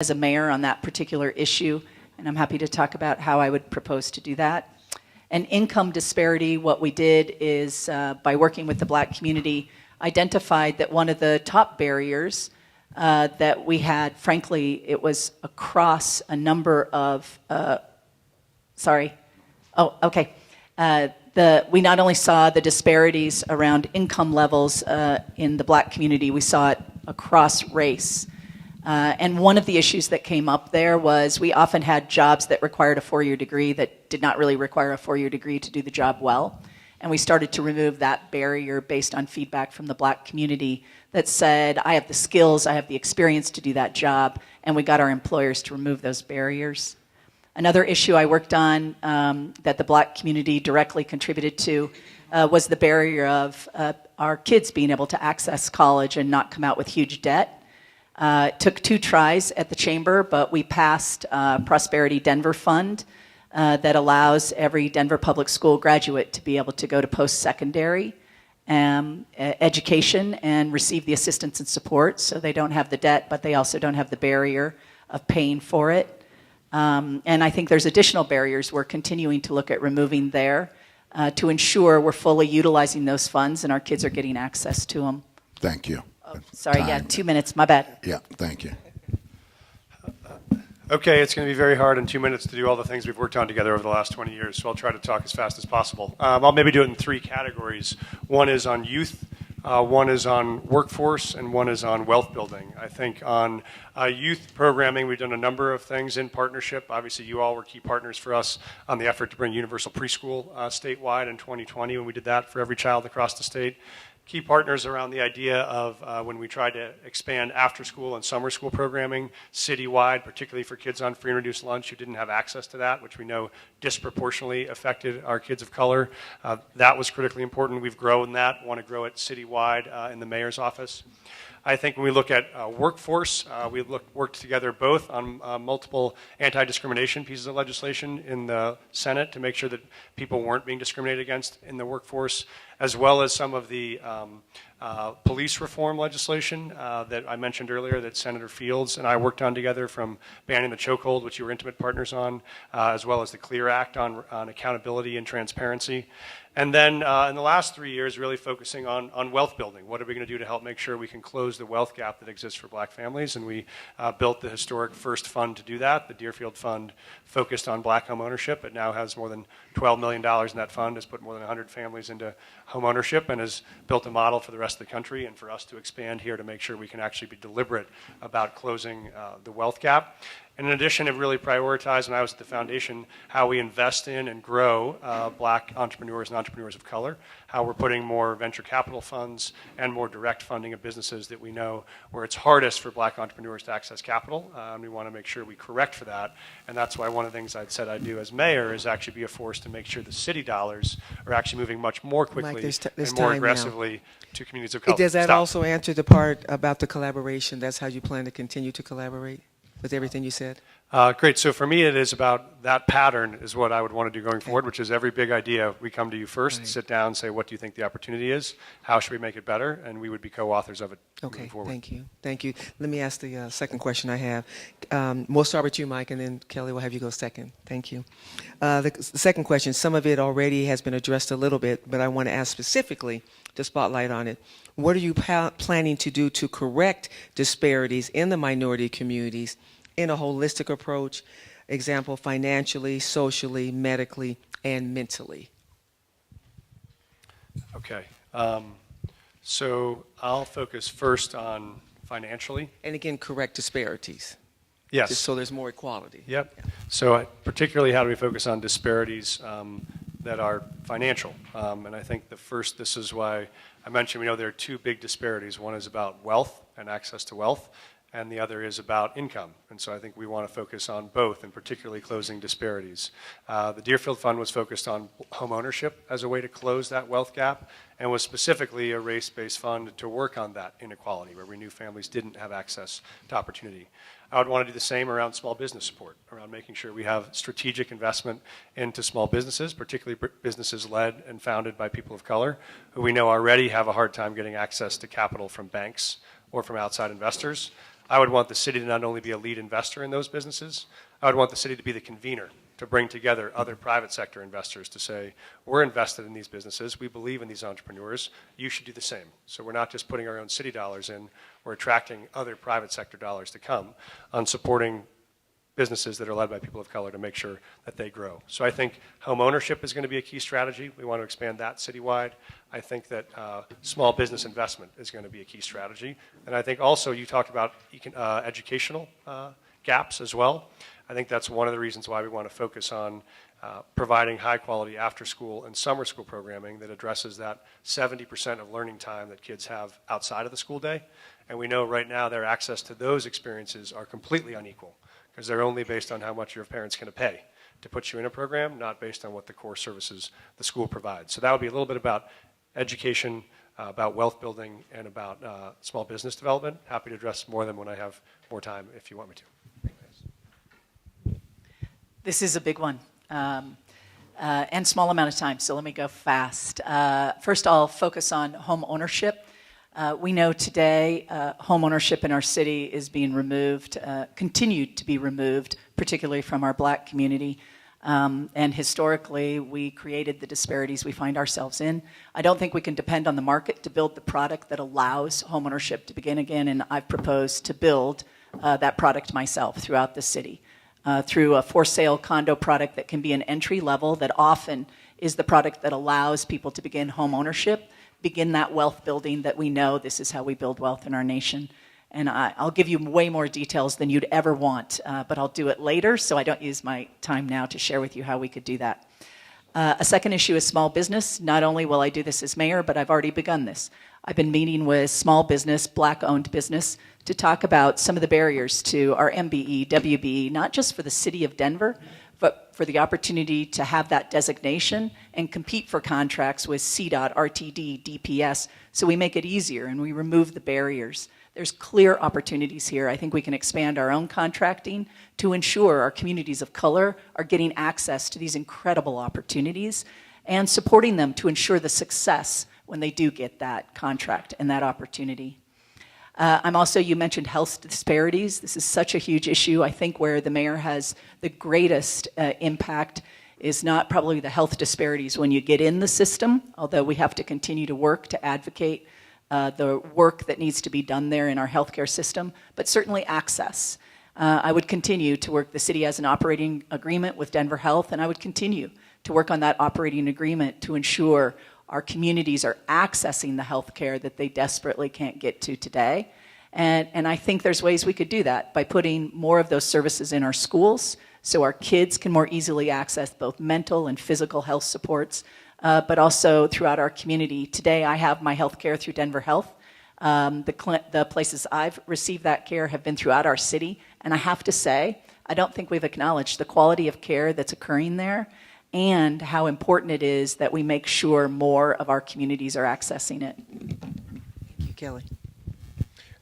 as a mayor on that particular issue, and I'm happy to talk about how I would propose to do that. And income disparity, what we did is, by working with the Black community, identified that one of the top barriers that we had, frankly, it was across a number of, we not only saw the disparities around income levels in the Black community, we saw it across race. And one of the issues that came up there was we often had jobs that required a four-year degree that did not really require a four-year degree to do the job well. And we started to remove that barrier based on feedback from the Black community that said, I have the skills, I have the experience to do that job, and we got our employers to remove those barriers. Another issue I worked on that the Black community directly contributed to was the barrier of our kids being able to access college and not come out with huge debt. It took 2 tries at the chamber, but we passed Prosperity Denver Fund that allows every Denver public school graduate to be able to go to post-secondary education and receive the assistance and support, so they don't have the debt, but they also don't have the barrier of paying for it. And I think there's additional barriers we're continuing to look at removing there to ensure we're fully utilizing those funds and our kids are getting access to them. Thank you. Oh, sorry, yeah, 2 minutes, my bad. Yeah, thank you. Okay, it's going to be very hard in 2 minutes to do all the things we've worked on together over the last 20 years, so I'll try to talk as fast as possible. I'll maybe do it in 3 categories. One is on youth, one is on workforce, and one is on wealth building. I think on youth programming, we've done a number of things in partnership. Obviously, you all were key partners for us on the effort to bring universal preschool statewide in 2020 when we did that for every child across the state. Key partners around the idea of when we tried to expand after-school and summer school programming citywide, particularly for kids on free and reduced lunch who didn't have access to that, which we know disproportionately affected our kids of color. That was critically important. We've grown that, want to grow it citywide in the mayor's office. I think when we look at workforce, we worked together both on multiple anti-discrimination pieces of legislation in the Senate to make sure that people weren't being discriminated against in the workforce, as well as some of the police reform legislation that I mentioned earlier that Senator Fields and I worked on together, from banning the chokehold, which you were intimate partners on, as well as the CLEAR Act on accountability and transparency. And then in the last 3 years, really focusing on wealth building. What are we going to do to help make sure we can close the wealth gap that exists for Black families? And we built the historic first fund to do that. The Deerfield Fund focused on Black home ownership. It now has more than $12 million in that fund, has put more than 100 families into home ownership, and has built a model for the rest of the country and for us to expand here to make sure we can actually be deliberate about closing the wealth gap. And in addition, have really prioritized, when I was at the foundation, how we invest in and grow Black entrepreneurs and entrepreneurs of color, how we're putting more venture capital funds and more direct funding of businesses that we know where it's hardest for Black entrepreneurs to access capital. And we want to make sure we correct for that. And that's why one of the things I'd said I'd do as mayor is actually be a force to make sure the city dollars are actually moving much more quickly Mike, and more aggressively to communities of color. Does that also answer the part about the collaboration? That's how you plan to continue to collaborate with everything you said? Great. So for me, it is about that pattern is what I would want to do going forward, which is every big idea, we come to you first, sit down, say, what do you think the opportunity is? How should we make it better? And we would be co-authors of it moving forward. Thank you. Thank you. Let me ask the second question I have. We'll start with you, Mike, and then Kelly will have you go second. Thank you. The second question, some of it already has been addressed a little bit, but I want to ask specifically to spotlight on it. What are you planning to do to correct disparities in the minority communities in a holistic approach, example, financially, socially, medically, and mentally? Okay. So I'll focus first on financially. And again, correct disparities. Yes. Just so there's more equality. Yep. Yeah. So particularly, how do we focus on disparities that are financial? And I think this is why I mentioned, we know there are 2 big disparities. One is about wealth and access to wealth, and the other is about income. And so I think we want to focus on both, and particularly closing disparities. The Deerfield Fund was focused on home ownership as a way to close that wealth gap, and was specifically a race-based fund to work on that inequality, where we knew families didn't have access to opportunity. I would want to do the same around small business support, around making sure we have strategic investment into small businesses, particularly businesses led and founded by people of color, who we know already have a hard time getting access to capital from banks or from outside investors. I would want the city to not only be a lead investor in those businesses, I would want the city to be the convener, to bring together other private sector investors to say, we're invested in these businesses, we believe in these entrepreneurs, you should do the same. So we're not just putting our own city dollars in, we're attracting other private sector dollars to come on supporting businesses that are led by people of color to make sure that they grow. So I think home ownership is going to be a key strategy. We want to expand that citywide. I think that small business investment is going to be a key strategy. And I think also you talked about educational gaps as well. I think that's one of the reasons why we want to focus on providing high-quality after-school and summer school programming that addresses that 70% of learning time that kids have outside of the school day. And we know right now their access to those experiences are completely unequal because they're only based on how much your parents can pay to put you in a program, not based on what the core services the school provides. So that would be a little bit about education, about wealth building, and about small business development. Happy to address more of them when I have more time if you want me to. This is a big one, and small amount of time, so let me go fast. First, I'll focus on home ownership. We know today home ownership in our city is being removed, continued to be removed, particularly from our Black community. And historically, we created the disparities we find ourselves in. I don't think we can depend on the market to build the product that allows home ownership to begin again, and I've proposed to build that product myself throughout the city. Through a for-sale condo product that can be an entry level that often is the product that allows people to begin home ownership, begin that wealth building that we know this is how we build wealth in our nation. And I'll give you way more details than you'd ever want, but I'll do it later so I don't use my time now to share with you how we could do that. A second issue is small business. Not only will I do this as mayor, but I've already begun this. I've been meeting with small business, Black-owned business, to talk about some of the barriers to our MBE, WBE, not just for the city of Denver, but for the opportunity to have that designation and compete for contracts with CDOT, RTD, DPS, so we make it easier and we remove the barriers. There's clear opportunities here. I think we can expand our own contracting to ensure our communities of color are getting access to these incredible opportunities and supporting them to ensure the success when they do get that contract and that opportunity. I'm also, you mentioned health disparities. This is such a huge issue. I think where the mayor has the greatest impact is not probably the health disparities when you get in the system, although we have to continue to work to advocate the work that needs to be done there in our healthcare system, but certainly access. I would continue to work, the city has an operating agreement with Denver Health, and I would continue to work on that operating agreement to ensure our communities are accessing the health care that they desperately can't get to today. And I think there's ways we could do that by putting more of those services in our schools so our kids can more easily access both mental and physical health supports, but also throughout our community. Today I have my health care through Denver Health. The places I've received that care have been throughout our city, and I have to say, I don't think we've acknowledged the quality of care that's occurring there and how important it is that we make sure more of our communities are accessing it. Thank you, Kelly.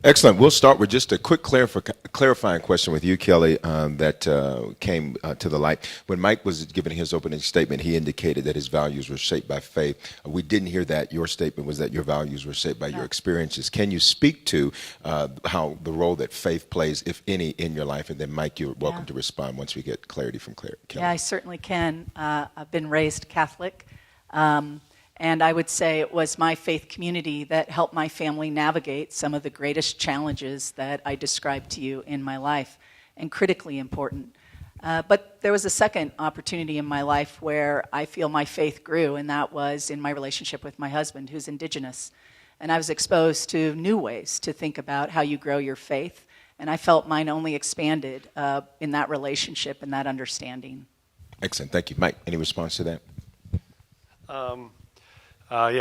Excellent. We'll start with just a quick clarifying question with you, Kelly, that came to the light. When Mike was giving his opening statement, he indicated that his values were shaped by faith. We didn't hear that. Your statement was that your values were shaped by your experiences. Can you speak to how the role that faith plays, if any, in your life? And then, Mike, you're welcome to respond once we get clarity from Kelly. Yeah, I certainly can. I've been raised Catholic. And I would say it was my faith community that helped my family navigate some of the greatest challenges that I described to you in my life, and critically important. But there was a second opportunity in my life where I feel my faith grew, and that was in my relationship with my husband, who's Indigenous. And I was exposed to new ways to think about how you grow your faith, and I felt mine only expanded in that relationship and that understanding. Excellent. Thank you. Mike, any response to that? I'm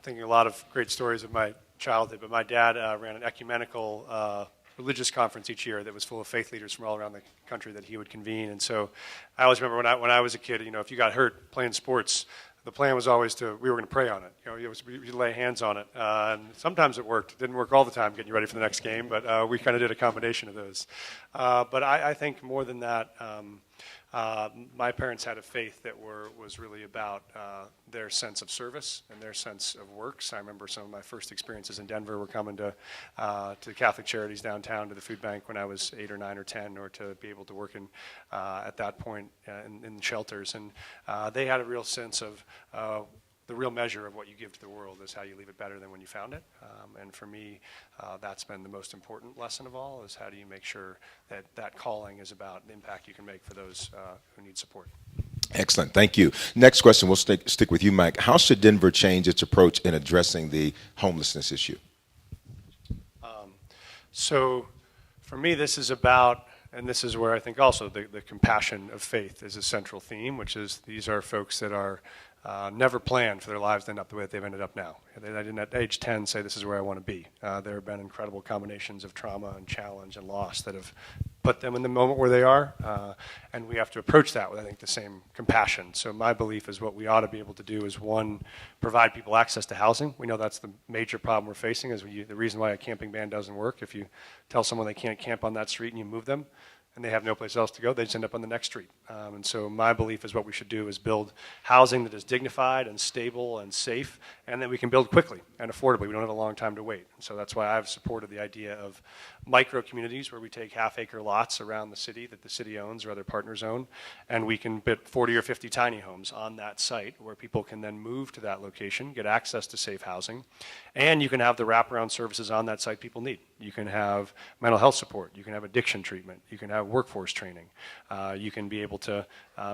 thinking a lot of great stories of my childhood, but my dad ran an ecumenical religious conference each year that was full of faith leaders from all around the country that he would convene. And so I always remember when I was a kid, if you got hurt playing sports, the plan was always we were going to pray on it. You lay hands on it. And sometimes it worked. It didn't work all the time getting you ready for the next game, but we kind of did a combination of those. But I think more than that, My parents had a faith that was really about their sense of service and their sense of works. I remember some of my first experiences in Denver were coming to the Catholic Charities downtown, to the food bank when I was 8 or 9 or 10, or to be able to work at that point in shelters. And they had a real sense of the real measure of what you give to the world is how you leave it better than when you found it. And for me, that's been the most important lesson of all, is how do you make sure that that calling is about the impact you can make for those who need support. Excellent. Thank you. Next question. We'll stick with you, Mike. How should Denver change its approach in addressing the homelessness issue? So for me, this is about, and this is where I think also the compassion of faith is a central theme, which is these are folks that are never planned for their lives to end up the way that they've ended up now. They didn't at age 10 say, this is where I want to be. There have been incredible combinations of trauma and challenge and loss that have put them in the moment where they are, and we have to approach that with, I think, the same compassion. So my belief is what we ought to be able to do is, one, provide people access to housing. We know that's the major problem we're facing, is the reason why a camping ban doesn't work. If you tell someone they can't camp on that street and you move them, and they have no place else to go, they just end up on the next street. And so my belief is what we should do is build housing that is dignified and stable and safe, and that we can build quickly and affordably. We don't have a long time to wait. And so that's why I've supported the idea of micro communities, where we take half-acre lots around the city that the city owns or other partners own, and we can put 40 or 50 tiny homes on that site where people can then move to that location, get access to safe housing, and you can have the wraparound services on that site people need. You can have mental health support, you can have addiction treatment, you can have workforce training, you can be able to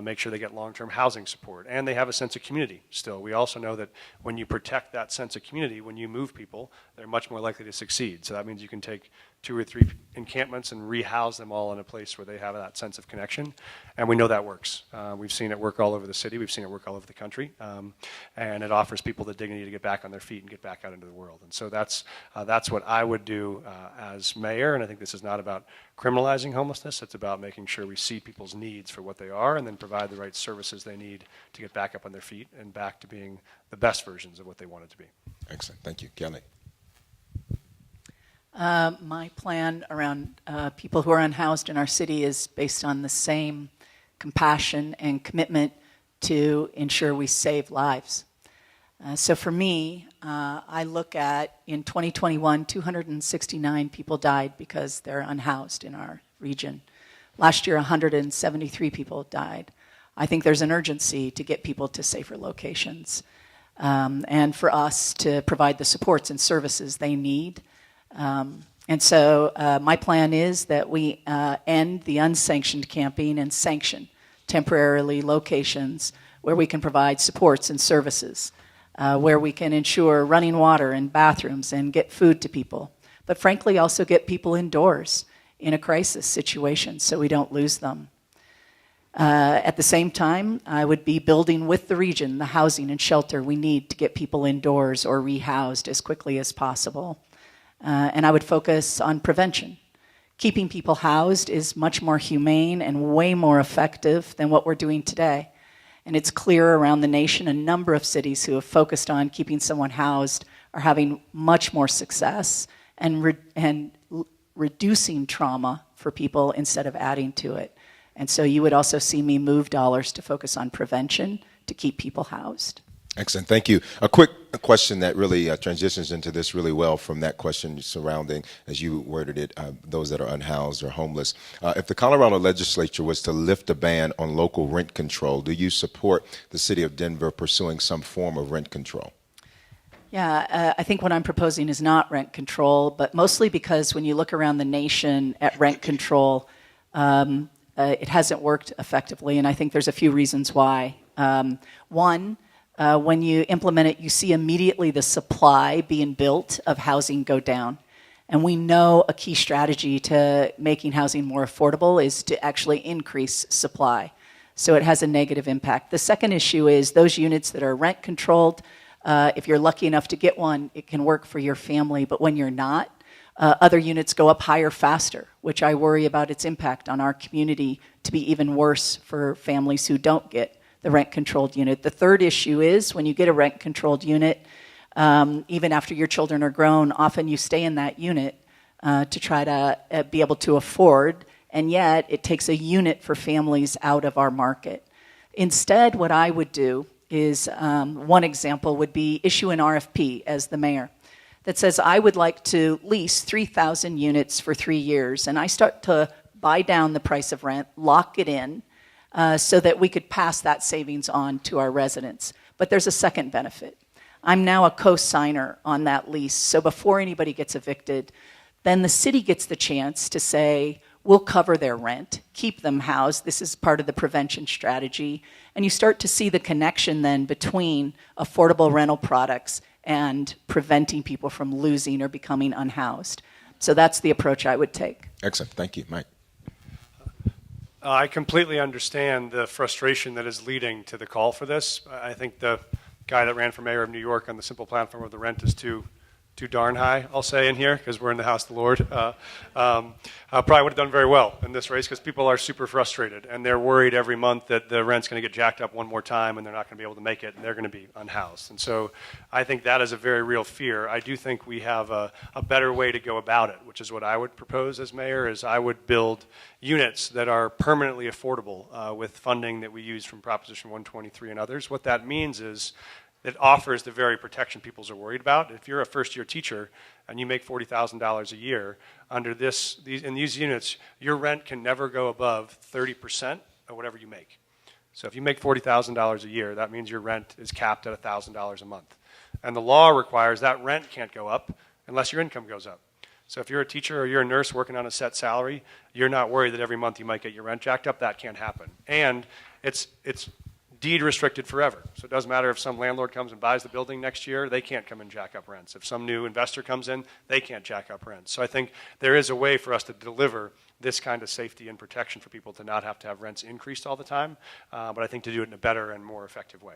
make sure they get long-term housing support, and they have a sense of community still. We also know that when you protect that sense of community, when you move people, they're much more likely to succeed. So that means you can take 2 or 3 encampments and rehouse them all in a place where they have that sense of connection, and we know that works. We've seen it work all over the city, we've seen it work all over the country, and it offers people the dignity to get back on their feet and get back out into the world. And so that's what I would do as mayor, and I think this is not about criminalizing homelessness, it's about making sure we see people's needs for what they are and then provide the right services they need to get back up on their feet and back to being the best versions of what they wanted to be. Excellent. Thank you. Kelly. My plan around people who are unhoused in our city is based on the same compassion and commitment to ensure we save lives. So for me, I look at, in 2021, 269 people died because they're unhoused in our region. Last year, 173 people died. I think there's an urgency to get people to safer locations, and for us to provide the supports and services they need. And so my plan is that we end the unsanctioned camping and sanction temporarily locations where we can provide supports and services, where we can ensure running water and bathrooms and get food to people, but frankly also get people indoors in a crisis situation so we don't lose them. At the same time, I would be building with the region the housing and shelter we need to get people indoors or rehoused as quickly as possible. And I would focus on prevention. Keeping people housed is much more humane and way more effective than what we're doing today. And it's clear around the nation, a number of cities who have focused on keeping someone housed are having much more success and reducing trauma for people instead of adding to it. And so you would also see me move dollars to focus on prevention to keep people housed. Excellent. Thank you. A quick question that really transitions into this really well from that question surrounding, as you worded it, those that are unhoused or homeless. If the Colorado legislature was to lift a ban on local rent control, do you support the city of Denver pursuing some form of rent control? Yeah, I think what I'm proposing is not rent control, but mostly because when you look around the nation at rent control, it hasn't worked effectively, and I think there's a few reasons why. One, when you implement it, you see immediately the supply being built of housing go down. And we know a key strategy to making housing more affordable is to actually increase supply. So it has a negative impact. The second issue is those units that are rent controlled, if you're lucky enough to get one, it can work for your family. But when you're not, other units go up higher faster, which I worry about its impact on our community to be even worse for families who don't get the rent-controlled unit. The third issue is when you get a rent-controlled unit, even after your children are grown, often you stay in that unit to try to be able to afford and yet it takes a unit for families out of our market. Instead, what I would do is, one example would be issue an RFP as the mayor that says I would like to lease 3,000 units for 3 years, and I start to buy down the price of rent, lock it in, so that we could pass that savings on to our residents. But there's a second benefit. I'm now a co-signer on that lease, so before anybody gets evicted, then the city gets the chance to say, we'll cover their rent, keep them housed. This is part of the prevention strategy. And you start to see the connection then between affordable rental products and preventing people from losing or becoming unhoused. So that's the approach I would take. Excellent. Thank you. Mike. I completely understand the frustration that is leading to the call for this. I think the guy that ran for mayor of New York on the simple platform of the rent is too darn high, I'll say, in here, because we're in the house of the Lord. Probably would have done very well in this race because people are super frustrated and they're worried every month that the rent's going to get jacked up one more time and they're not going to be able to make it and they're going to be unhoused. And so I think that is a very real fear. I do think we have a better way to go about it, which is what I would propose as mayor, is I would build units that are permanently affordable with funding that we use from Proposition 123 and others. What that means is it offers the very protection people are worried about. If you're a first-year teacher and you make $40,000 a year, under in these units, your rent can never go above 30% of whatever you make. So if you make $40,000 a year, that means your rent is capped at $1,000 a month. And the law requires that rent can't go up unless your income goes up. So if you're a teacher or you're a nurse working on a set salary, you're not worried that every month you might get your rent jacked up. That can't happen. And it's deed restricted forever. So it doesn't matter if some landlord comes and buys the building next year, they can't come and jack up rents. If some new investor comes in, they can't jack up rents. So I think there is a way for us to deliver this kind of safety and protection for people to not have to have rents increased all the time, but I think to do it in a better and more effective way.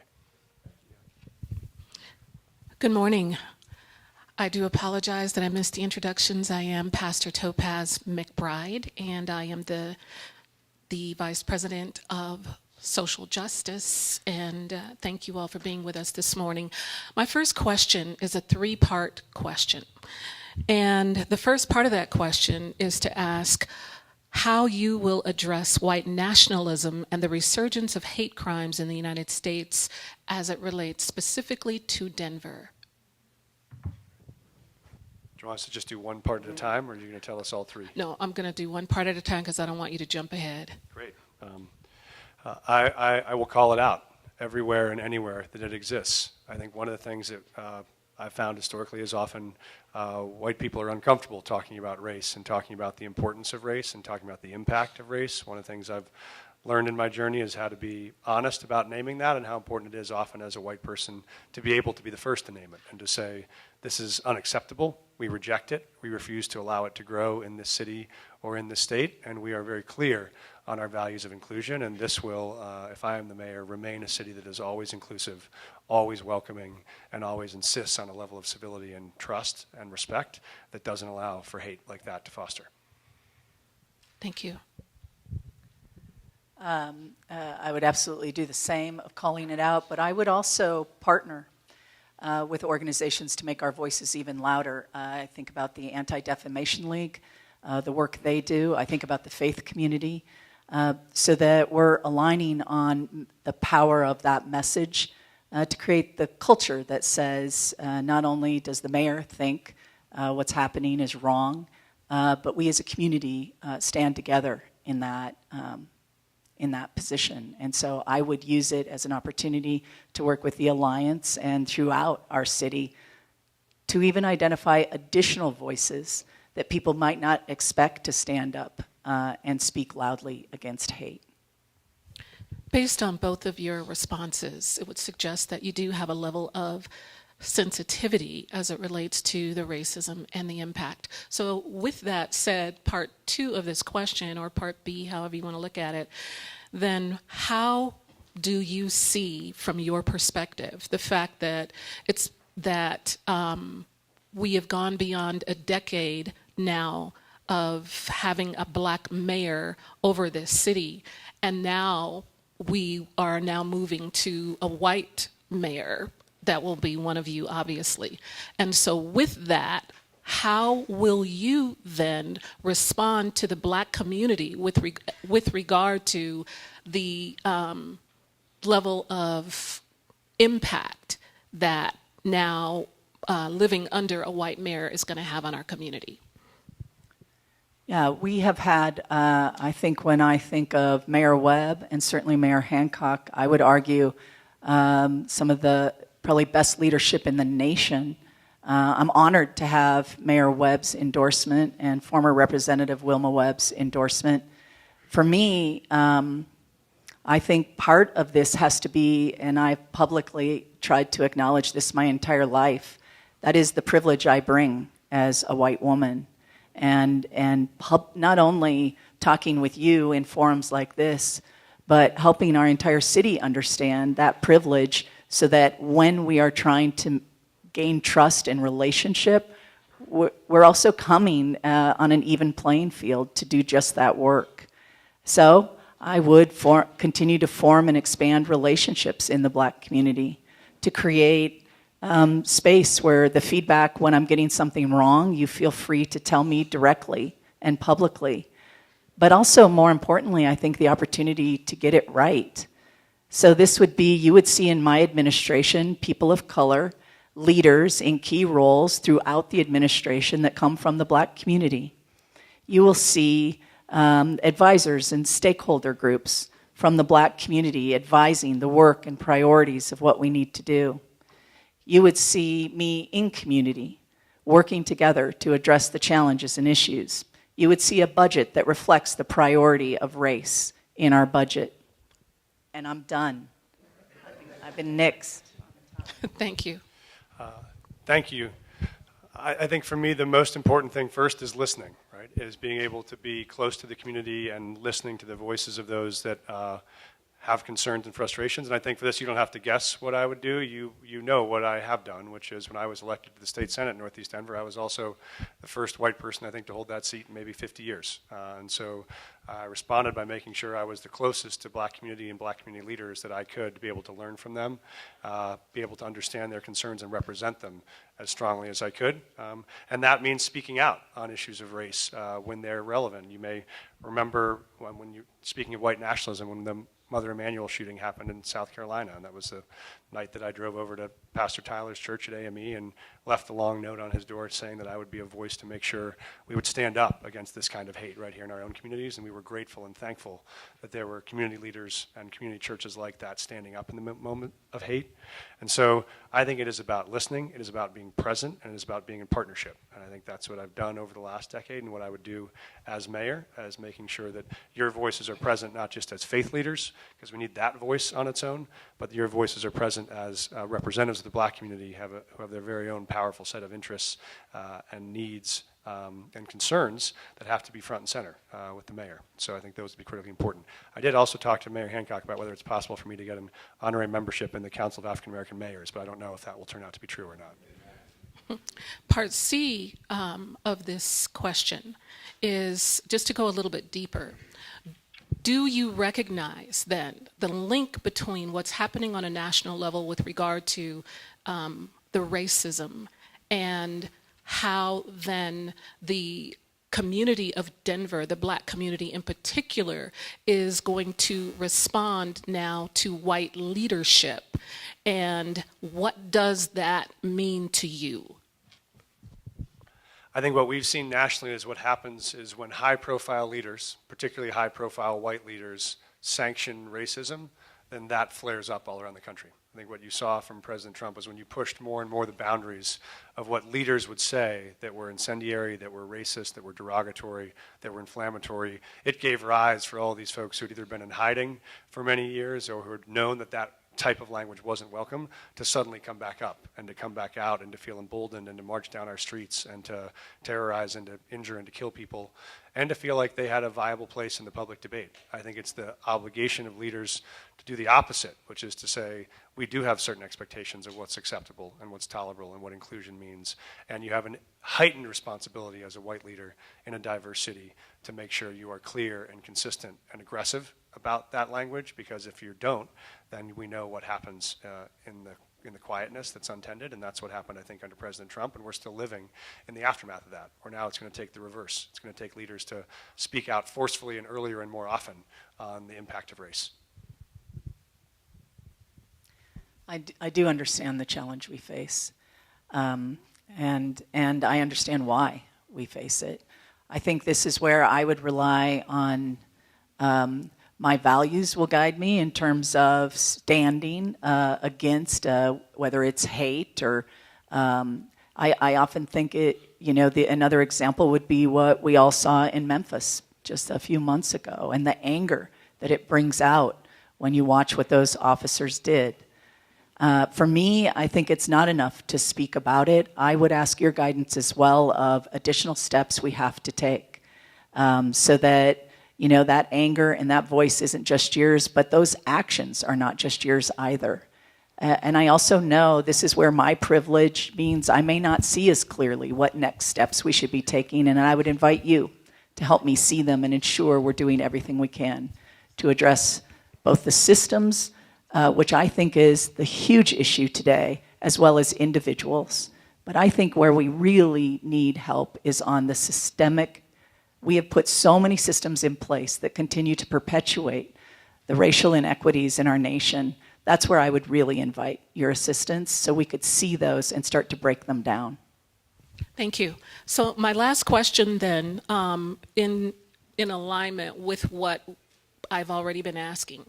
Good morning. I do apologize that I missed the introductions. I am Pastor Topaz McBride, and I am the Vice President of Social Justice, and thank you all for being with us this morning. My first question is a 3-part question, and the first part of that question is to ask how you will address white nationalism and the resurgence of hate crimes in the United States as it relates specifically to Denver. Do you want us to just do one part at a time, or are you going to tell us all 3? No, I'm going to do one part at a time because I don't want you to jump ahead. Great. I will call it out everywhere and anywhere that it exists. I think one of the things that I've found historically is often white people are uncomfortable talking about race and talking about the importance of race and talking about the impact of race. One of the things I've learned in my journey is how to be honest about naming that and how important it is often as a white person to be able to be the first to name it and to say, this is unacceptable, we reject it, we refuse to allow it to grow in this city or in this state, and we are very clear on our values of inclusion, and this will, if I am the mayor, remain a city that is always inclusive, always welcoming, and always insists on a level of civility and trust and respect that doesn't allow for hate like that to foster. Thank you. I would absolutely do the same of calling it out, but I would also partner with organizations to make our voices even louder. I think about the Anti-Defamation League, the work they do. I think about the faith community, so that we're aligning on the power of that message to create the culture that says not only does the mayor think what's happening is wrong, but we as a community stand together in that position. And so I would use it as an opportunity to work with the Alliance and throughout our city to even identify additional voices that people might not expect to stand up and speak loudly against hate. Based on both of your responses, it would suggest that you do have a level of sensitivity as it relates to the racism and the impact. So with that said, part 2 of this question, or part B, however you want to look at it, then how do you see from your perspective the fact that we have gone beyond a decade now of having a black mayor over this city, and now we are now moving to a white mayor that will be one of you, obviously. And so with that, how will you then respond to the Black community with regard to the level of impact that now living under a white mayor is going to have on our community? Yeah, we have had, I think when I think of Mayor Webb and certainly Mayor Hancock, I would argue some of the probably best leadership in the nation. I'm honored to have Mayor Webb's endorsement and former Representative Wilma Webb's endorsement. For me, I think part of this has to be, and I've publicly tried to acknowledge this my entire life, that is the privilege I bring as a white woman. And not only talking with you in forums like this, but helping our entire city understand that privilege so that when we are trying to gain trust and relationship, we're also coming on an even playing field to do just that work. So I would continue to form and expand relationships in the Black community to create space where the feedback when I'm getting something wrong, you feel free to tell me directly and publicly. But also, more importantly, I think the opportunity to get it right. So this would be, you would see in my administration, people of color, leaders in key roles throughout the administration that come from the Black community. You will see advisors and stakeholder groups from the Black community advising the work and priorities of what we need to do. You would see me in community, working together to address the challenges and issues. You would see a budget that reflects the priority of race in our budget. And I'm done. I've been nixed. Thank you. Thank you. I think for me, the most important thing first is listening, right? Is being able to be close to the community and listening to the voices of those that have concerns and frustrations. And I think for this, you don't have to guess what I would do. You know what I have done, which is when I was elected to the state senate in Northeast Denver, I was also the first white person, I think, to hold that seat in maybe 50 years. And so I responded by making sure I was the closest to Black community and Black community leaders that I could to be able to learn from them, be able to understand their concerns and represent them as strongly as I could. And that means speaking out on issues of race when they're relevant. You may remember when you're speaking of white nationalism, when the Mother Emanuel shooting happened in South Carolina, and that was the night that I drove over to Pastor Tyler's church at AME and left a long note on his door saying that I would be a voice to make sure we would stand up against this kind of hate right here in our own communities, and we were grateful and thankful that there were community leaders and community churches like that standing up in the moment of hate. And so I think it is about listening, it is about being present, and it is about being in partnership. And I think that's what I've done over the last decade and what I would do as mayor, as making sure that your voices are present not just as faith leaders, because we need that voice on its own, but your voices are present as representatives of the Black community who have their very own powerful set of interests and needs and concerns that have to be front and center with the mayor. So I think those would be critically important. I did also talk to Mayor Hancock about whether it's possible for me to get an honorary membership in the Council of African American Mayors, but I don't know if that will turn out to be true or not. Part C of this question is just to go a little bit deeper. Do you recognize then the link between what's happening on a national level with regard to the racism and how then the community of Denver, the Black community in particular, is going to respond now to white leadership? And what does that mean to you? I think what we've seen nationally is what happens is when high-profile leaders, particularly high-profile white leaders, sanction racism, then that flares up all around the country. I think what you saw from President Trump was when you pushed more and more the boundaries of what leaders would say that were incendiary, that were racist, that were derogatory, that were inflammatory, it gave rise for all these folks who had either been in hiding for many years or who had known that that type of language wasn't welcome to suddenly come back up and to come back out and to feel emboldened and to march down our streets and to terrorize and to injure and to kill people and to feel like they had a viable place in the public debate. I think it's the obligation of leaders to do the opposite, which is to say we do have certain expectations of what's acceptable and what's tolerable and what inclusion means, and you have a heightened responsibility as a white leader in a diverse city to make sure you are clear and consistent and aggressive about that language, because if you don't, then we know what happens in the in the quietness that's untended, and that's what happened, I think, under President Trump, and we're still living in the aftermath of that. Or now it's going to take the reverse. It's going to take leaders to speak out forcefully and earlier and more often on the impact of race. I do understand the challenge we face, and I understand why we face it. I think this is where I would rely on my values will guide me in terms of standing against whether it's hate or I often think another example would be what we all saw in Memphis just a few months ago, and the anger that it brings out when you watch what those officers did. For me, I think it's not enough to speak about it. I would ask your guidance as well of additional steps we have to take so that that anger and that voice isn't just yours, but those actions are not just yours either. And I also know this is where my privilege means I may not see as clearly what next steps we should be taking, and I would invite you to help me see them and ensure we're doing everything we can to address both the systems, which I think is the huge issue today, as well as individuals. But I think where we really need help is on the systemic. We have put so many systems in place that continue to perpetuate the racial inequities in our nation. That's where I would really invite your assistance so we could see those and start to break them down. Thank you. So my last question then, in alignment with what I've already been asking.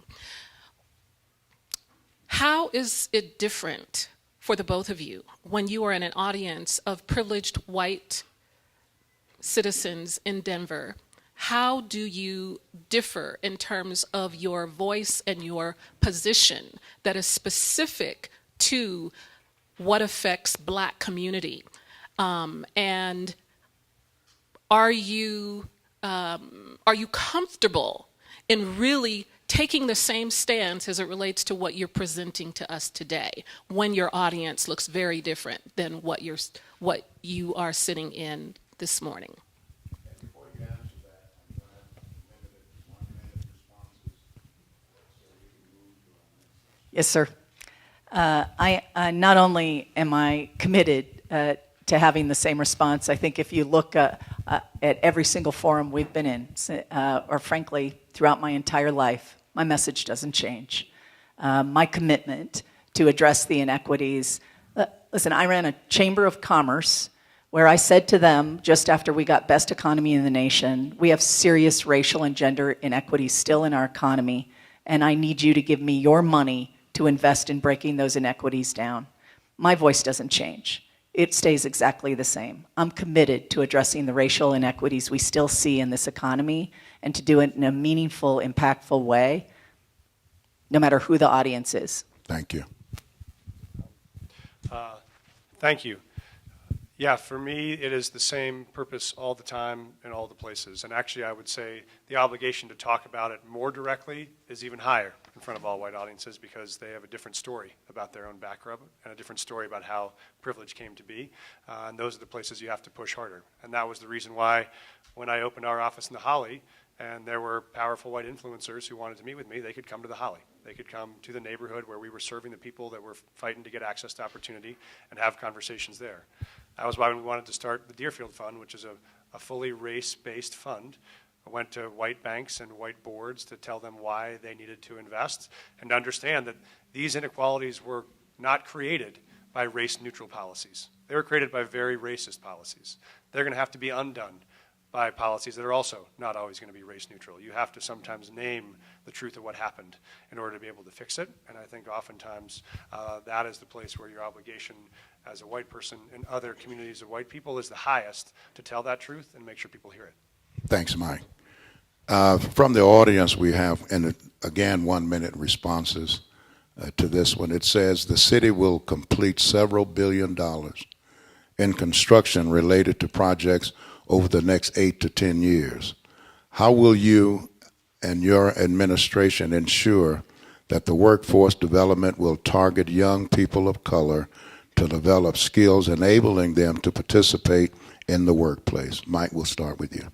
How is it different for the both of you when you are in an audience of privileged white citizens in Denver? How do you differ in terms of your voice and your position that is specific to what affects Black community? And are you comfortable in really taking the same stance as it relates to what you're presenting to us today, when your audience looks very different than what you are sitting in this morning? Before you answer that, I'm going to have limited 1 minute responses, so we can move to our next. Yes, sir. I not only am I committed to having the same response, I think if you look at every single forum we've been in, or frankly, throughout my entire life, my message doesn't change. My commitment to address the inequities. Listen, I ran a chamber of commerce where I said to them, just after we got best economy in the nation, we have serious racial and gender inequities still in our economy, and I need you to give me your money to invest in breaking those inequities down. My voice doesn't change. It stays exactly the same. I'm committed to addressing the racial inequities we still see in this economy and to do it in a meaningful, impactful way, no matter who the audience is. Thank you. Thank you. Yeah, for me, it is the same purpose all the time in all the places. And actually, I would say the obligation to talk about it more directly is even higher in front of all white audiences because they have a different story about their own background and a different story about how privilege came to be. And those are the places you have to push harder. And that was the reason why when I opened our office in the Holly, and there were powerful white influencers who wanted to meet with me, they could come to the Holly. They could come to the neighborhood where we were serving the people that were fighting to get access to opportunity and have conversations there. That was why we wanted to start the Deerfield Fund, which is a fully race-based fund. I went to white banks and white boards to tell them why they needed to invest and to understand that these inequalities were not created by race-neutral policies. They were created by very racist policies. They're going to have to be undone by policies that are also not always going to be race neutral. You have to sometimes name the truth of what happened in order to be able to fix it. And I think oftentimes that is the place where your obligation as a white person in other communities of white people is the highest, to tell that truth and make sure people hear it. Thanks, Mike. From the audience, we have, and again, 1 minute responses to this one. It says the city will complete several $1 billion in construction related to projects over the next 8 to 10 years. How will you and your administration ensure that the workforce development will target young people of color to develop skills enabling them to participate in the workplace? Mike, we'll start with you.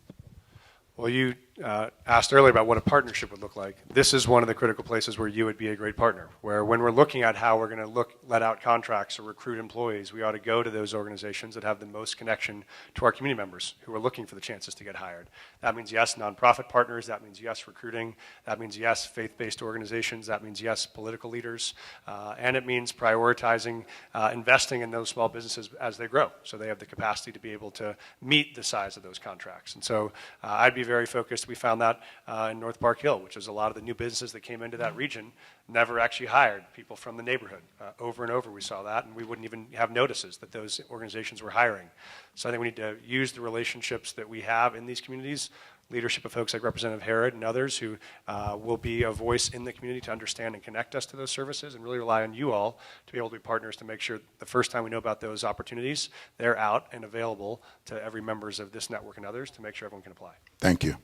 Well, you asked earlier about what a partnership would look like, this is one of the critical places where you would be a great partner, where when we're looking at how we're going to let out contracts or recruit employees, we ought to go to those organizations that have the most connection to our community members who are looking for the chances to get hired. That means yes, nonprofit partners. That means yes, recruiting. That means yes, faith-based organizations. That means yes, political leaders. And it means prioritizing investing in those small businesses as they grow, so they have the capacity to be able to meet the size of those contracts. And so I'd be very focused. We found that in North Park Hill, which is a lot of the new businesses that came into that region never actually hired people from the neighborhood. Over and over we saw that, and we wouldn't even have notices that those organizations were hiring. So I think we need to use the relationships that we have in these communities, leadership of folks like Representative Herod and others who will be a voice in the community to understand and connect us to those services, and really rely on you all to be able to be partners to make sure the first time we know about those opportunities, they're out and available to every members of this network and others to make sure everyone can apply. Thank you.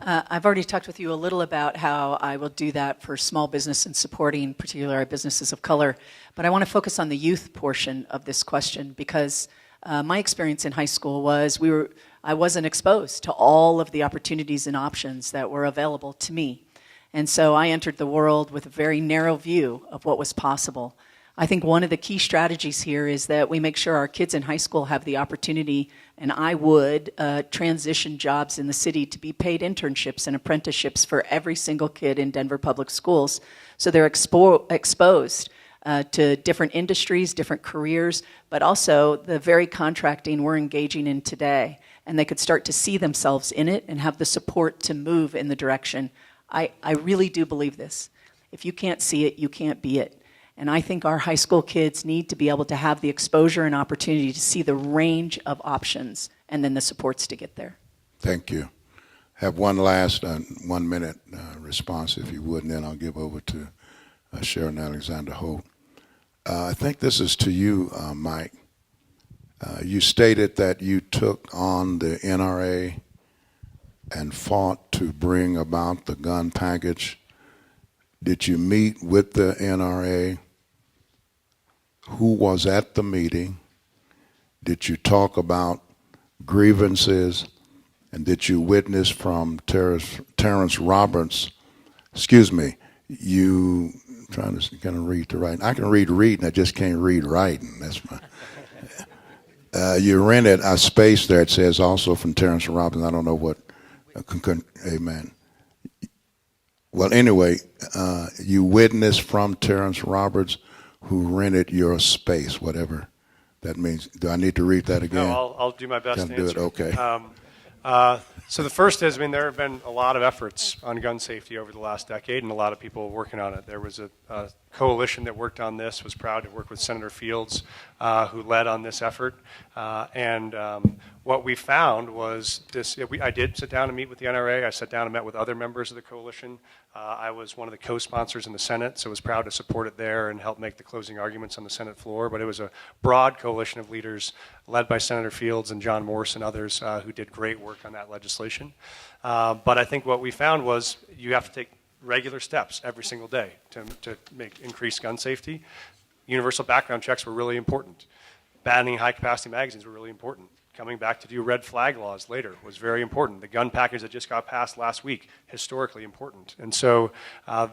I've already talked with you a little about how I will do that for small business and supporting particularly businesses of color, but I want to focus on the youth portion of this question because my experience in high school was I wasn't exposed to all of the opportunities and options that were available to me. And so I entered the world with a very narrow view of what was possible. I think one of the key strategies here is that we make sure our kids in high school have the opportunity, and I would transition jobs in the city to be paid internships and apprenticeships for every single kid in Denver Public Schools. So they're exposed to different industries, different careers, but also the very contracting we're engaging in today. And they could start to see themselves in it and have the support to move in the direction. I really do believe this. If you can't see it, you can't be it. And I think our high school kids need to be able to have the exposure and opportunity to see the range of options and then the supports to get there. Thank you. Have one last 1 minute response, if you would, and then I'll give over to Sharon Alexander Holt. I think this is to you, Mike. You stated that you took on the NRA and fought to bring about the gun package. Did you meet with the NRA? Who was at the meeting? Did you talk about grievances? And did you witness from Terrence Roberts? Excuse me, you trying to kind of read the writing. I can read reading, I just can't read writing. That's my. You rented a space there. It says also from Terrence Roberts. I don't know what. Amen. Well, anyway, you witnessed from Terrence Roberts, who rented your space, whatever that means. Do I need to read that again? No, I'll do my best to answer. Do it. Okay. So the first is, there have been a lot of efforts on gun safety over the last decade, and a lot of people working on it. There was a coalition that worked on this, was proud to work with Senator Fields, who led on this effort. What we found was this. I did sit down and meet with the NRA. I sat down and met with other members of the coalition. I was one of the co-sponsors in the Senate, so was proud to support it there and help make the closing arguments on the Senate floor. But it was a broad coalition of leaders led by Senator Fields and John Morse and others who did great work on that legislation. But I think what we found was you have to take regular steps every single day to make increased gun safety. Universal background checks were really important. Banning high-capacity magazines were really important. Coming back to do red flag laws later was very important. The gun package that just got passed last week, historically important. And so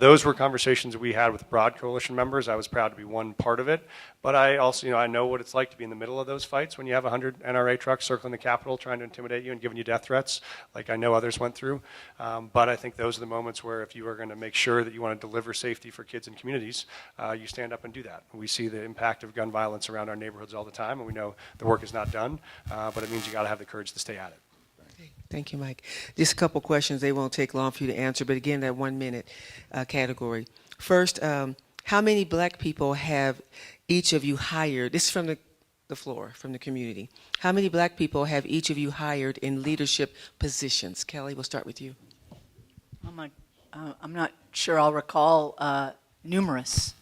those were conversations we had with broad coalition members. I was proud to be one part of it. But I also, I know what it's like to be in the middle of those fights when you have 100 NRA trucks circling the Capitol trying to intimidate you and giving you death threats, like I know others went through. But I think those are the moments where if you are going to make sure that you want to deliver safety for kids and communities, you stand up and do that. We see the impact of gun violence around our neighborhoods all the time, and we know the work is not done, but it means you got to have the courage to stay at it. Thank you, Mike. Just a couple questions. They won't take long for you to answer, but again, that 1 minute category. First, how many black people have each of you hired? This is from the floor, from the community. How many black people have each of you hired in leadership positions? Kelly, we'll start with you. I'm not sure I'll recall numerous.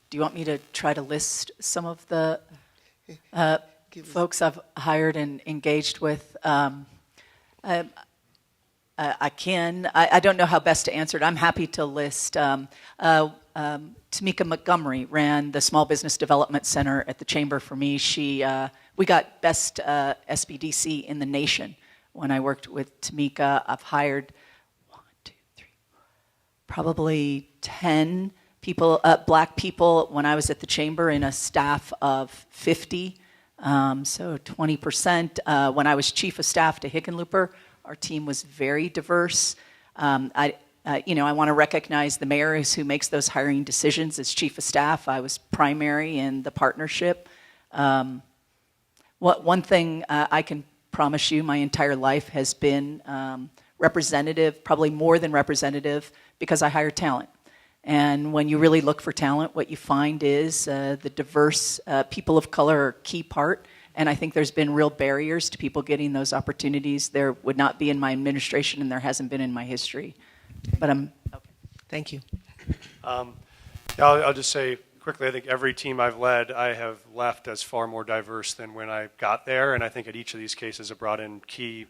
Do you want me to try to list some of the folks I've hired and engaged with? I can. I don't know how best to answer it. I'm happy to list. Tamika Montgomery ran the Small Business Development Center at the Chamber for me. We got best SBDC in the nation when I worked with Tamika. I've hired probably 10 people, black people, when I was at the chamber in a staff of 50, so 20%. When I was chief of staff to Hickenlooper, our team was very diverse. I want to recognize the mayor who makes those hiring decisions as chief of staff. I was primary in the partnership. One thing I can promise you, my entire life has been representative, probably more than representative, because I hire talent. And when you really look for talent, what you find is the diverse people of color are a key part. And I think there's been real barriers to people getting those opportunities. There would not be in my administration, and there hasn't been in my history. But I'm okay. Thank you. I'll just say quickly, I think every team I've led, I have left as far more diverse than when I got there. And I think at each of these cases, I've brought in key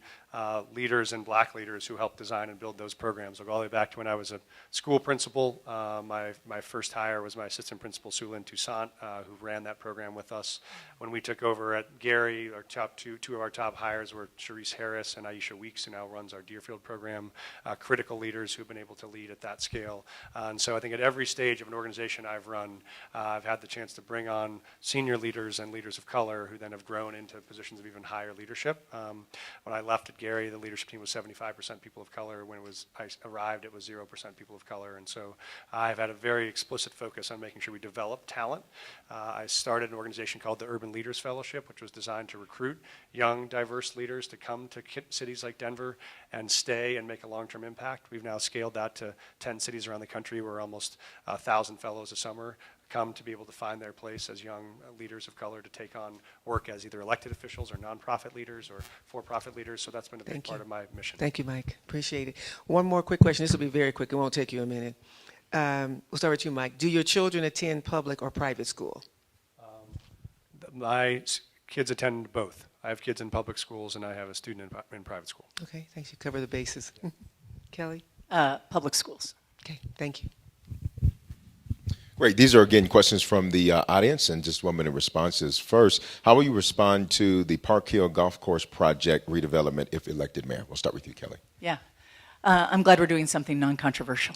leaders and black leaders who helped design and build those programs. I'll go all the way back to when I was a school principal. My first hire was my assistant principal, Sue Lynn Toussaint, who ran that program with us. When we took over at Gary, our two of our top hires were Sharice Harris and Aisha Weeks, who now runs our Deerfield program, critical leaders who've been able to lead at that scale. And so I think at every stage of an organization I've run, I've had the chance to bring on senior leaders and leaders of color who then have grown into positions of even higher leadership. When I left at Gary, the leadership team was 75% people of color. When I arrived, it was 0% people of color. And so I've had a very explicit focus on making sure we develop talent. I started an organization called the Urban Leaders Fellowship, which was designed to recruit young, diverse leaders to come to cities like Denver and stay and make a long-term impact. We've now scaled that to 10 cities around the country where almost 1,000 fellows a summer come to be able to find their place as young leaders of color to take on work as either elected officials or nonprofit leaders or for-profit leaders. So that's been a big part of my mission. Thank you, Mike. Appreciate it. One more quick question. This will be very quick. It won't take you a minute. We'll start with you, Mike. Do your children attend public or private school? My kids attend both. I have kids in public schools and I have a student in private school. Okay, thanks. You cover the bases. Kelly? Public schools. Okay, thank you. Great. These are, again, questions from the audience and just 1 minute responses. First, how will you respond to the Park Hill Golf Course project redevelopment if elected mayor? We'll start with you, Kelly. Yeah. I'm glad we're doing something non-controversial.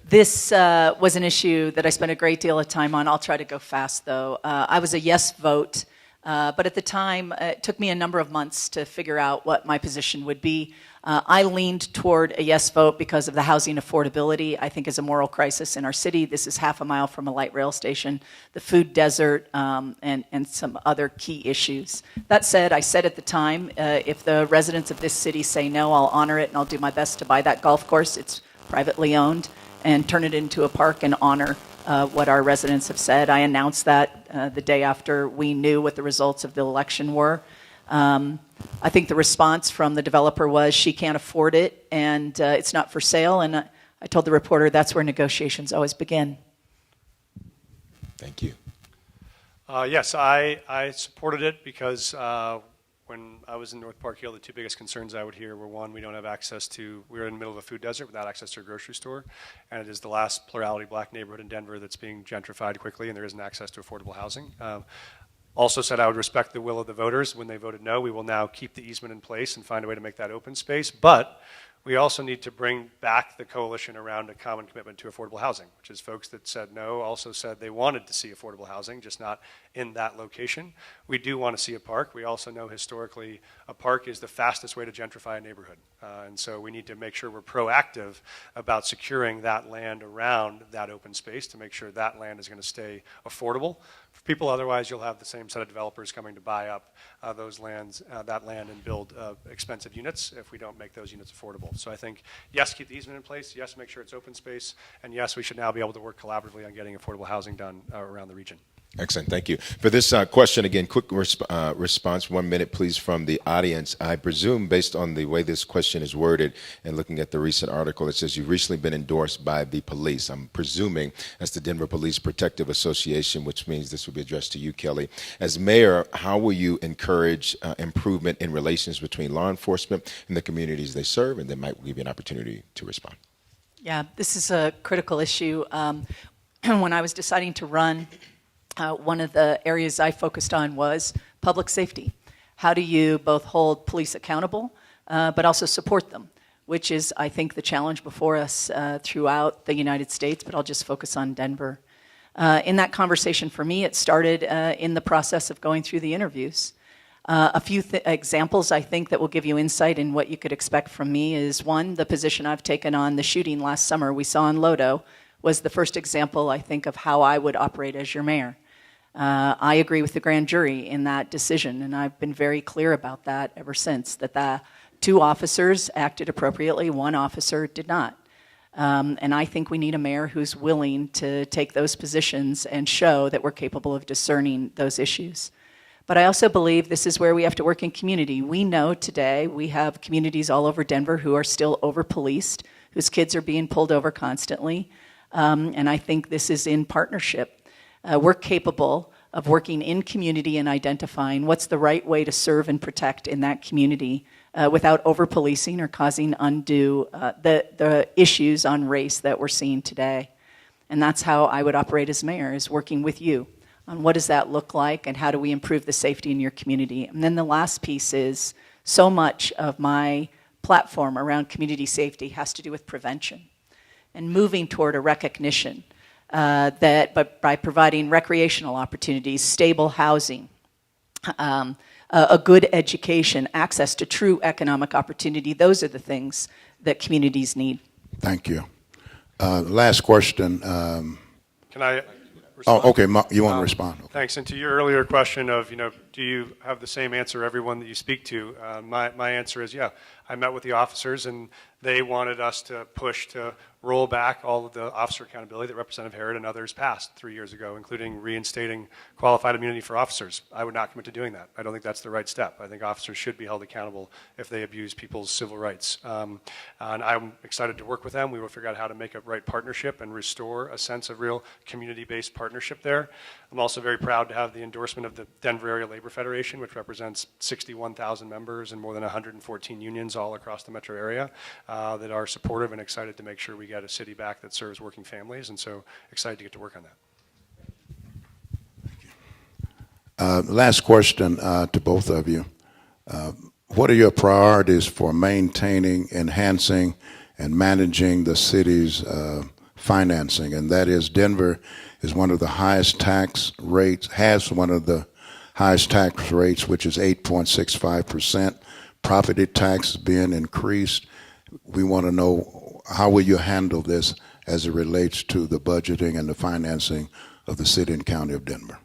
This was an issue that I spent a great deal of time on. I'll try to go fast, though. I was a yes vote, but at the time, it took me a number of months to figure out what my position would be. I leaned toward a yes vote because of the housing affordability, I think, is a moral crisis in our city. This is half a mile from a light rail station, the food desert, and some other key issues. That said, I said at the time, if the residents of this city say no, I'll honor it and I'll do my best to buy that golf course. It's privately owned, and turn it into a park and honor what our residents have said. I announced that the day after we knew what the results of the election were. I think the response from the developer was she can't afford it and it's not for sale. And I told the reporter that's where negotiations always begin. Thank you. Yes, I supported it because when I was in North Park Hill, the two biggest concerns I would hear were, one, we don't have access to, we're in the middle of a food desert without access to a grocery store, and it is the last plurality black neighborhood in Denver that's being gentrified quickly, and there isn't access to affordable housing. Also said I would respect the will of the voters. When they voted no, we will now keep the easement in place and find a way to make that open space. But we also need to bring back the coalition around a common commitment to affordable housing, which is folks that said no also said they wanted to see affordable housing, just not in that location. We do want to see a park. We also know historically a park is the fastest way to gentrify a neighborhood. And so we need to make sure we're proactive about securing that land around that open space to make sure that land is going to stay affordable for people. Otherwise, you'll have the same set of developers coming to buy up those lands, that land, and build expensive units if we don't make those units affordable. So I think, yes, keep the easement in place. Yes, make sure it's open space. And yes, we should now be able to work collaboratively on getting affordable housing done around the region. Excellent. Thank you. For this question, again, quick response, 1 minute, please, from the audience. I presume, based on the way this question is worded and looking at the recent article, it says you've recently been endorsed by the police. I'm presuming that's the Denver Police Protective Association, which means this will be addressed to you, Kelly. As mayor, how will you encourage improvement in relations between law enforcement and the communities they serve? And then Mike will give you an opportunity to respond. Yeah, this is a critical issue. When I was deciding to run, one of the areas I focused on was public safety. How do you both hold police accountable, but also support them, which is, I think, the challenge before us throughout the United States, but I'll just focus on Denver. In that conversation, for me, it started in the process of going through the interviews. A few examples, I think, that will give you insight in what you could expect from me is, one, the position I've taken on the shooting last summer we saw in Lodo was the first example, I think, of how I would operate as your mayor. I agree with the grand jury in that decision, and I've been very clear about that ever since, that the 2 officers acted appropriately, 1 officer did not. And I think we need a mayor who's willing to take those positions and show that we're capable of discerning those issues. But I also believe this is where we have to work in community. We know today we have communities all over Denver who are still over-policed, whose kids are being pulled over constantly, and I think this is in partnership. We're capable of working in community and identifying what's the right way to serve and protect in that community without over-policing or causing undue the issues on race that we're seeing today. And that's how I would operate as mayor, is working with you on what does that look like and how do we improve the safety in your community. And then the last piece is, so much of my platform around community safety has to do with prevention and moving toward a recognition that by providing recreational opportunities, stable housing, a good education, access to true economic opportunity, those are the things that communities need. Thank you. Last question. Can I Oh, respond? okay. You want to respond? Okay. Thanks. And to your earlier question of, do you have the same answer everyone that you speak to? My answer is, yeah. I met with the officers, and they wanted us to push to roll back all of the officer accountability that Representative Herod and others passed 3 years ago, including reinstating qualified immunity for officers. I would not commit to doing that. I don't think that's the right step. I think officers should be held accountable if they abuse people's civil rights. And I'm excited to work with them. We will figure out how to make a right partnership and restore a sense of real community-based partnership there. I'm also very proud to have the endorsement of the Denver Area Labor Federation, which represents 61,000 members and more than 114 unions all across the metro area that are supportive and excited to make sure we get a city back that serves working families, and so excited to get to work on that. Last question to both of you. What are your priorities for maintaining, enhancing, and managing the city's financing? And that is, Denver is one of the highest tax rates, has one of the highest tax rates, which is 8.65%. Property tax is being increased. We want to know, how will you handle this as it relates to the budgeting and the financing of the city and county of Denver?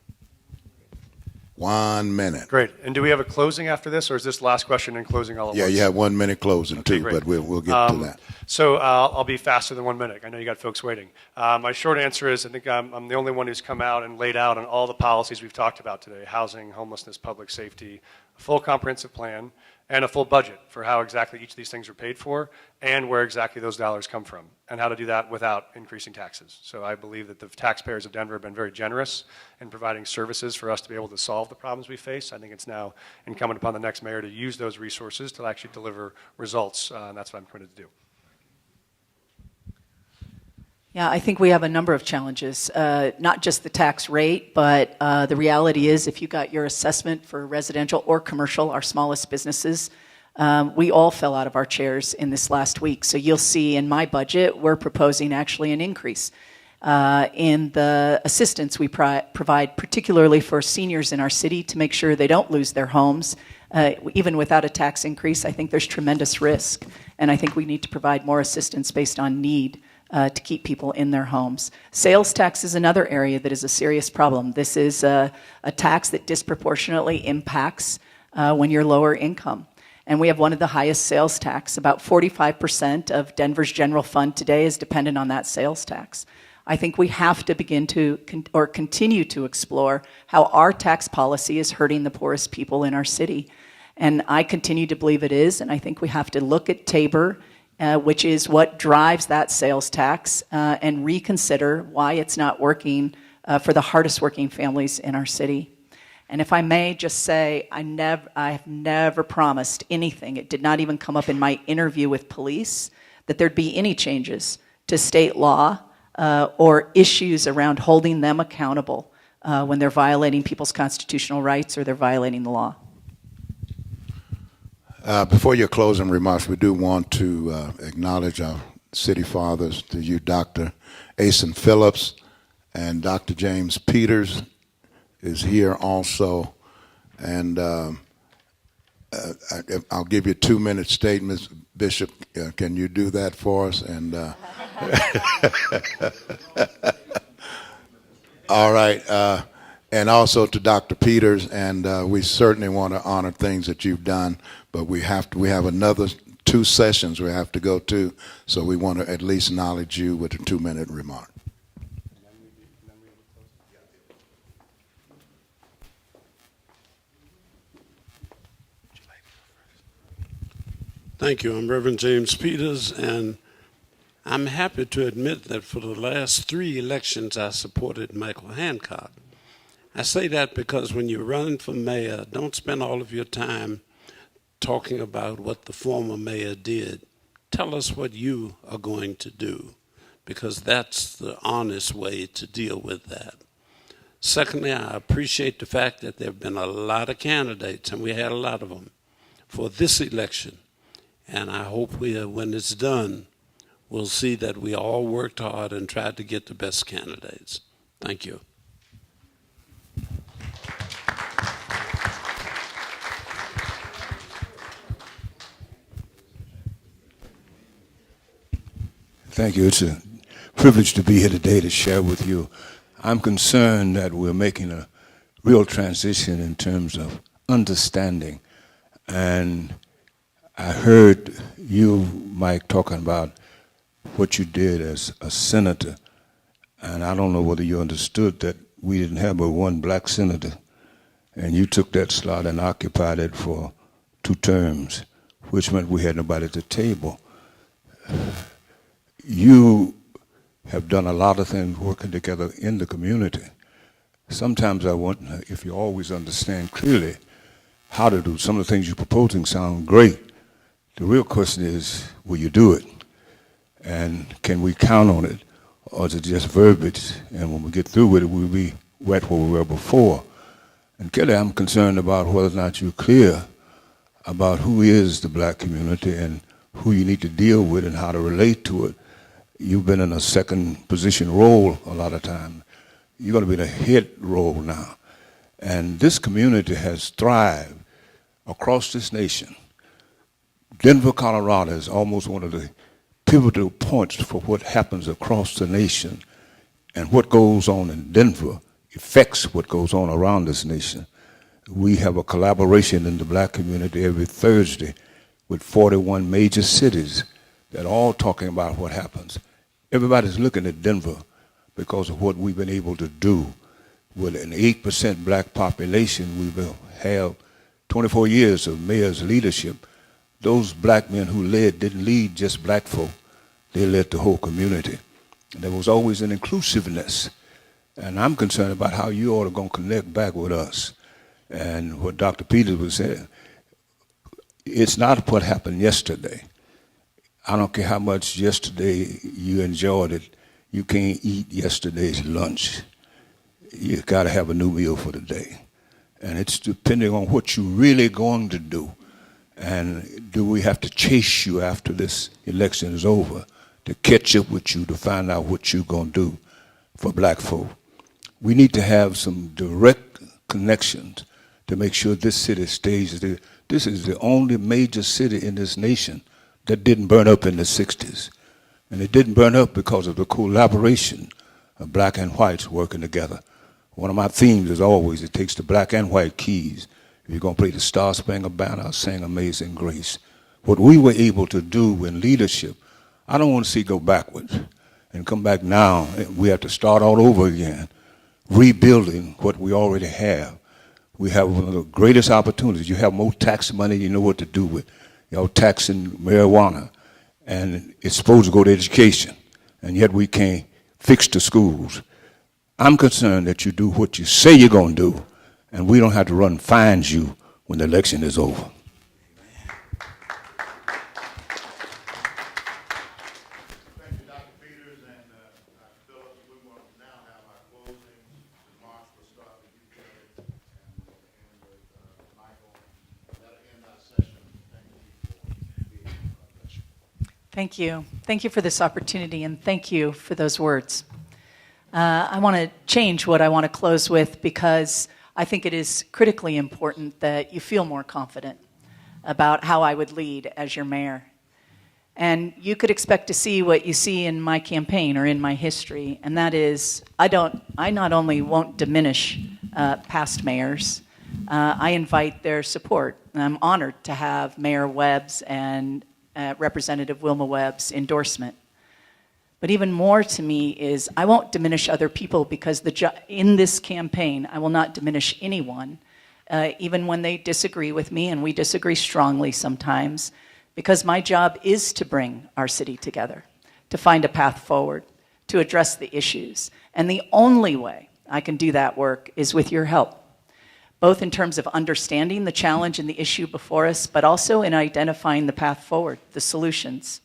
1 minute. Great. And do we have a closing after this, or is this last question and closing all at Yeah, once? you have 1 minute closing Okay, too, great. but we'll get to that. So I'll be faster than 1 minute. I know you got folks waiting. My short answer is, I think I'm the only one who's come out and laid out on all the policies we've talked about today: housing, homelessness, public safety, a full comprehensive plan, and a full budget for how exactly each of these things are paid for and where exactly those dollars come from, and how to do that without increasing taxes. So I believe that the taxpayers of Denver have been very generous in providing services for us to be able to solve the problems we face. I think it's now incumbent upon the next mayor to use those resources to actually deliver results, and that's what I'm committed to do. Yeah, I think we have a number of challenges, not just the tax rate, but the reality is, if you got your assessment for residential or commercial, our smallest businesses, we all fell out of our chairs in this last week. So you'll see in my budget, we're proposing actually an increase in the assistance we provide, particularly for seniors in our city, to make sure they don't lose their homes. Even without a tax increase, I think there's tremendous risk, and I think we need to provide more assistance based on need to keep people in their homes. Sales tax is another area that is a serious problem. This is a tax that disproportionately impacts when you're lower income. And we have one of the highest sales tax. About 45% of Denver's general fund today is dependent on that sales tax. I think we have to begin to continue to explore how our tax policy is hurting the poorest people in our city. And I continue to believe it is, and I think we have to look at Tabor, which is what drives that sales tax, and reconsider why it's not working for the hardest working families in our city. And if I may just say, I have never promised anything. It did not even come up in my interview with police that there'd be any changes to state law or issues around holding them accountable when they're violating people's constitutional rights or they're violating the law. Before your closing remarks, we do want to acknowledge our city fathers, to you, Dr. Asen Phillips, and Dr. James Peters is here also. And I'll give you 2-minute statements. Bishop, can you do that for us? And all right. And also to Dr. Peters, and we certainly want to honor things that you've done, but we have another 2 sessions we have to go to, so we want to at least acknowledge you with a 2-minute remark. Thank you. I'm Reverend James Peters, and I'm happy to admit that for the last 3 elections I supported Michael Hancock. I say that because when you're running for mayor, don't spend all of your time talking about what the former mayor did. Tell us what you are going to do, because that's the honest way to deal with that. Secondly, I appreciate the fact that there have been a lot of candidates, and we had a lot of them, for this election. And I hope when it's done, we'll see that we all worked hard and tried to get the best candidates. Thank you. Thank you. It's a privilege to be here today to share with you. I'm concerned that we're making a real transition in terms of understanding. And I heard you, Mike, talking about what you did as a senator. And I don't know whether you understood that we didn't have but one black senator. And you took that slot and occupied it for 2 terms, which meant we had nobody at the table. You have done a lot of things working together in the community. Sometimes I wonder if you always understand clearly how to do. Some of the things you're proposing sound great. The real question is, will you do it? And can we count on it? Or is it just verbiage? And when we get through with it, we'll be right where we were before. And Kelly, I'm concerned about whether or not you're clear about who is the black community and who you need to deal with and how to relate to it. You've been in a second position role a lot of time. You're going to be in a head role now. And this community has thrived across this nation. Denver, Colorado is almost one of the pivotal points for what happens across the nation, and what goes on in Denver affects what goes on around this nation. We have a collaboration in the black community every Thursday with 41 major cities that are all talking about what happens. Everybody's looking at Denver because of what we've been able to do. With an 8% black population, we will have 24 years of mayor's leadership. Those black men who led didn't lead just black folk, they led the whole community. And there was always an inclusiveness. And I'm concerned about how you all are going to connect back with us. And what Dr. Peters was saying, it's not what happened yesterday. I don't care how much yesterday you enjoyed it, you can't eat yesterday's lunch. You got to have a new meal for the day. And it's depending on what you're really going to do. And do we have to chase you after this election is over to catch up with you to find out what you're going to do for black folk? We need to have some direct connections to make sure this city stays. This is the only major city in this nation that didn't burn up in the 60s. And it didn't burn up because of the collaboration of black and whites working together. One of my themes is always, it takes the black and white keys. If you're going to play the Star Spangled Banner or sing Amazing Grace. What we were able to do in leadership, I don't want to see go backwards and come back now. We have to start all over again, rebuilding what we already have. We have one of the greatest opportunities. You have more tax money, you know what to do with. You're taxing marijuana, and it's supposed to go to education, and yet we can't fix the schools. I'm concerned that you do what you say you're going to do, and we don't have to run find you when the election is over. Thank you, Dr. Peters and Dr. Phillips. We want to now have our closing remarks. We'll start with you, Kelly, and we'll end with Michael. That'll end our session. Thank you. Thank you. Thank you for this opportunity, and thank you for those words. I want to change what I want to close with because I think it is critically important that you feel more confident about how I would lead as your mayor. And you could expect to see what you see in my campaign or in my history, and that is I not only won't diminish past mayors, I invite their support. And I'm honored to have Mayor Webb's and Representative Wilma Webb's endorsement. But even more to me is I won't diminish other people because in this campaign I will not diminish anyone, even when they disagree with me, and we disagree strongly sometimes, because my job is to bring our city together, to find a path forward, to address the issues. And the only way I can do that work is with your help, both in terms of understanding the challenge and the issue before us, but also in identifying the path forward, the solutions.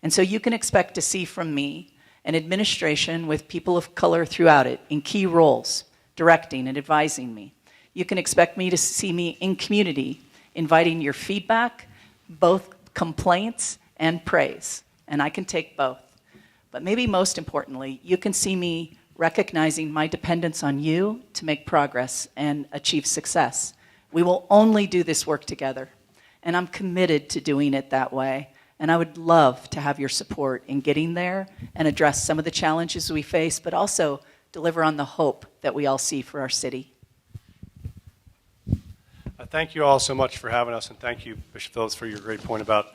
And so you can expect to see from me an administration with people of color throughout it in key roles, directing and advising me. You can expect me to see me in community, inviting your feedback, both complaints and praise, and I can take both. But maybe most importantly, you can see me recognizing my dependence on you to make progress and achieve success. We will only do this work together, and I'm committed to doing it that way, and I would love to have your support in getting there and address some of the challenges we face, but also deliver on the hope that we all see for our city. Thank you all so much for having us, and thank you, Bishop Phillips, for your great point about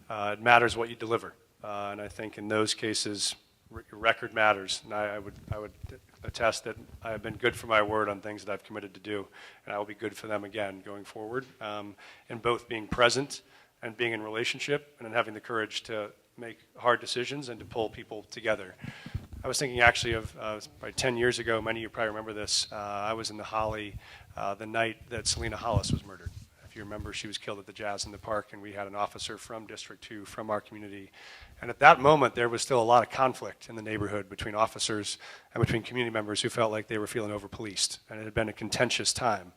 it matters what you deliver. And I think in those cases, your record matters. And I would attest that I have been good for my word on things that I've committed to do, and I will be good for them again going forward, in both being present and being in relationship, and in having the courage to make hard decisions and to pull people together. I was thinking actually of probably 10 years ago, many of you probably remember this, I was in the Holly the night that Selena Hollis was murdered. If you remember, she was killed at the Jazz in the Park, and we had an officer from District 2, from our community. And at that moment, there was still a lot of conflict in the neighborhood between officers and between community members who felt like they were feeling over-policed, and it had been a contentious time.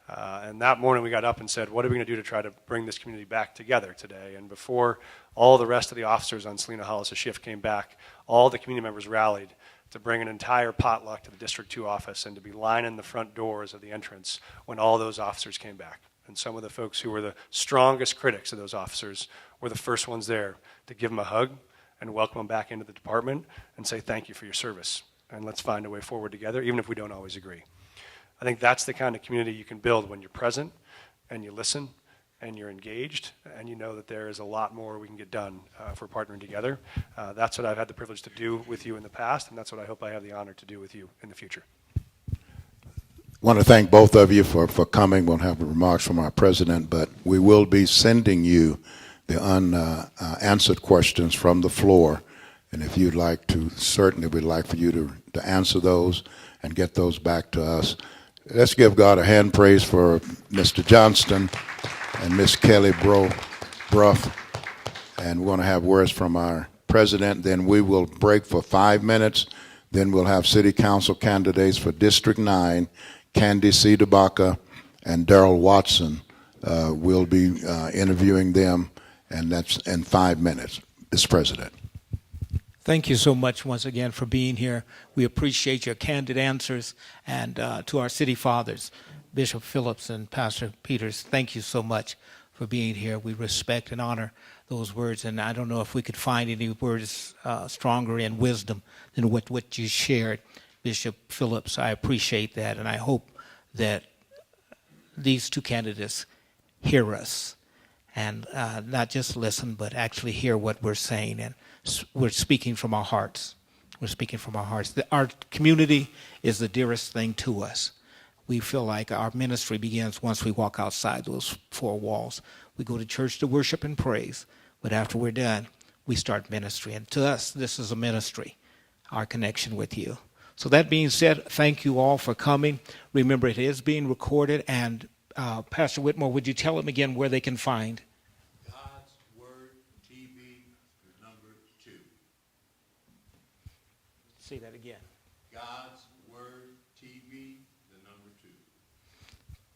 And that morning we got up and said, what are we going to do to try to bring this community back together today? And before all the rest of the officers on Selena Hollis' shift came back, all the community members rallied to bring an entire potluck to the District 2 office and to be lining the front doors of the entrance when all those officers came back. And some of the folks who were the strongest critics of those officers were the first ones there to give them a hug and welcome them back into the department and say thank you for your service. And let's find a way forward together, even if we don't always agree. I think that's the kind of community you can build when you're present and you listen and you're engaged and you know that there is a lot more we can get done if we're partnering together. That's what I've had the privilege to do with you in the past, and that's what I hope I have the honor to do with you in the future. I want to thank both of you for coming. We'll have remarks from our president, but we will be sending you the unanswered questions from the floor. And if you'd like to, certainly we'd like for you to answer those and get those back to us. Let's give God a hand praise for Mr. Johnston and Miss Kelly Brough. And we're going to have words from our president. Then we will break for 5 minutes. Then we'll have city council candidates for District 9, Candi CDebaca and Darrell Watson. We'll be interviewing them, and that's in 5 minutes. Mr. President. Thank you so much once again for being here. We appreciate your candid answers. And to our city fathers, Bishop Phillips and Pastor Peters, thank you so much for being here. We respect and honor those words. And I don't know if we could find any words stronger in wisdom than what you shared, Bishop Phillips. I appreciate that. And I hope that these two candidates hear us and not just listen, but actually hear what we're saying. And we're speaking from our hearts. We're speaking from our hearts. Our community is the dearest thing to us. We feel like our ministry begins once we walk outside those four walls. We go to church to worship and praise, but after we're done, we start ministry. And to us, this is a ministry, our connection with you. So that being said, thank you all for coming. Remember, it is being recorded. And Pastor Whitmore, would you tell them again where they can find? Say that again. God's Word TV, the number 2.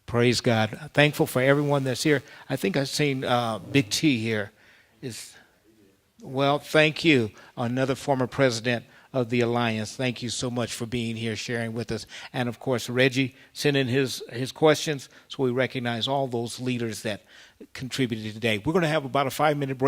Praise God. Thankful for everyone that's here. I think I've seen Big T here. Well, thank you. Another former president of the Alliance. Thank you so much for being here, sharing with us. And, of course, Reggie sent in his questions, so we recognize all those leaders that contributed today. We're going to have about a 5-minute break.